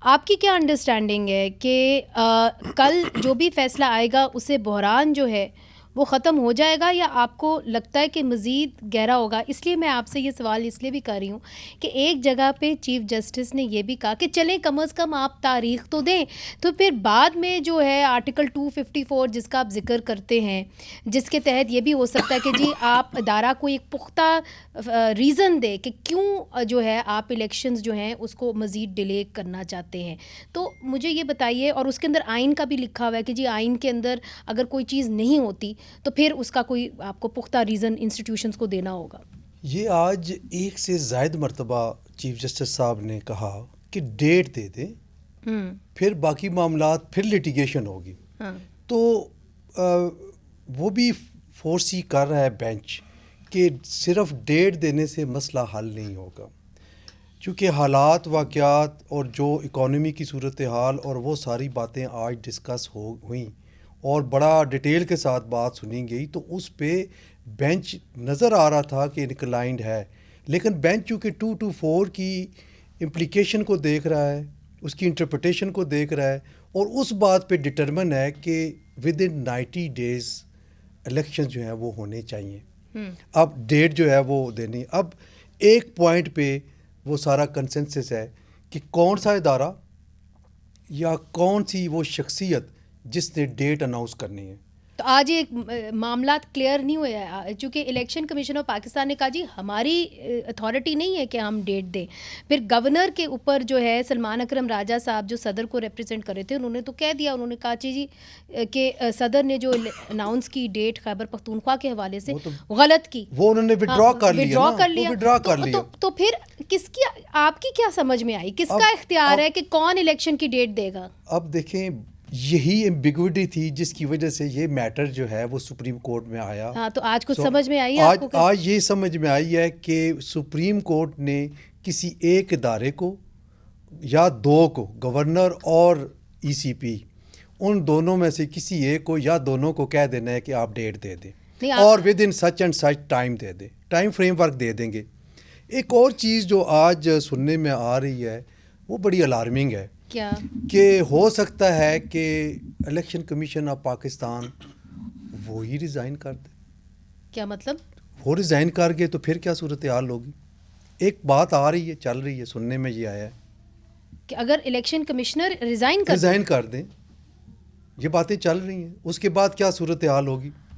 آپ کی کیا انڈرسٹینڈنگ ہے کہ کل جو بھی فیصلہ آئے گا اسے بحران جو ہے وہ ختم ہو جائے گا، یا آپ کو لگتا ہے کہ مزید گہرا ہوگا؟ اس لیے میں آپ سے یہ سوال اس لیے بھی کر رہی ہوں کہ ایک جگہ پہ چیف جسٹس نے یہ بھی کہا کہ چلیں کم از کم آپ تاریخ تو دیں، تو پھر بعد میں جو ہے آرٹیکل 254 جس کا آپ ذکر کرتے ہیں، جس کے تحت یہ بھی ہو سکتا ہے کہ جی آپ ادارہ کو ایک پختہ ریزن دے کہ کیوں جو ہے آپ الیکشنز جو ہیں اس کو مزید ڈیلے کرنا چاہتے ہیں. تو مجھے یہ بتائیے، اور اس کے اندر آئین کا بھی لکھا ہوا ہے کہ جی آئین کے اندر اگر کوئی چیز نہیں ہوتی تو پھر اس کا کوئی آپ کو پختہ ریزن انسٹیٹیوشنز کو دینا ہوگا. یہ آج ایک سے زائد مرتبہ چیف جسٹس صاحب نے کہا کہ ڈیٹ دے دیں، پھر باقی معاملات پھر لیٹیگیشن ہوگی. تو وہ بھی فورسی کر رہا ہے بینچ کہ صرف ڈیٹ دینے سے مسئلہ حل نہیں ہوگا، چونکہ حالات واقعات اور جو اکانومی کی صورتحال اور وہ ساری باتیں آج ڈسکس ہوئیں اور بڑا ڈیٹیل کے ساتھ بات سنی گئی، تو اس پہ بینچ نظر آ رہا تھا کہ انکلائنڈ ہے. لیکن بینچ چونکہ 224 کی امپلیکیشن کو دیکھ رہا ہے، اس کی انٹرپریٹیشن کو دیکھ رہا ہے، اور اس بات پہ ڈٹرمن ہے کہ ود ان 90 days الیکشن جو ہیں وہ ہونے چاہیے. اب ڈیٹ جو ہے وہ دینی. اب ایک پوائنٹ پہ وہ سارا کنسنسس ہے کہ کون سا ادارہ یا کون سی وہ شخصیت جس نے ڈیٹ اناؤنس کرنی ہے. تو آج یہ معاملات کلیئر نہیں ہوئے ہیں، چونکہ الیکشن کمیشن آف پاکستان نے کہا جی ہماری اتھارٹی نہیں ہے کہ ہم ڈیٹ دیں. پھر گورنر کے اوپر جو ہے سلمان اکرم راجہ صاحب جو صدر کو ریپرزینٹ کر رہے تھے، انہوں نے تو کہہ دیا، انہوں نے کہا جی کہ صدر نے جو اناؤنس کی ڈیٹ خیبر پختونخوا کے حوالے سے غلط کی، وہ انہوں نے ودرا کر لیا. تو پھر کس کی، آپ کی کیا سمجھ میں آئی، کس کا اختیار ہے کہ کون الیکشن کی ڈیٹ دے گا؟ اب دیکھیں، یہی ایمبیگوٹی تھی جس کی وجہ سے یہ میٹر جو ہے وہ سپریم کورٹ میں آیا. ہاں، تو آج کچھ سمجھ میں آئی آپ کو؟ آج یہ سمجھ میں آئی ہے کہ سپریم کورٹ نے کسی ایک ادارے کو یا دو کو، گورنر اور ای سی پی، ان دونوں میں سے کسی ایک کو یا دونوں کو کہہ دینا ہے کہ آپ ڈیٹ دے دیں، اور within such and such time دے دیں، ٹائم فریم ورک دے دیں گے. ایک اور چیز جو آج سننے میں آ رہی ہے وہ بڑی الارمنگ ہے. کیا؟ کہ ہو سکتا ہے کہ الیکشن کمیشن آف پاکستان وہی ریزائن کر دے. کیا مطلب؟ وہ ریزائن کر گئے تو پھر کیا صورتحال ہوگی؟ ایک بات آ رہی ہے، چل رہی ہے، سننے میں یہ آیا ہے کہ اگر الیکشن کمشنر ریزائن کر دیں، یہ باتیں چل رہی ہیں، اس کے بعد کیا صورتحال ہوگی؟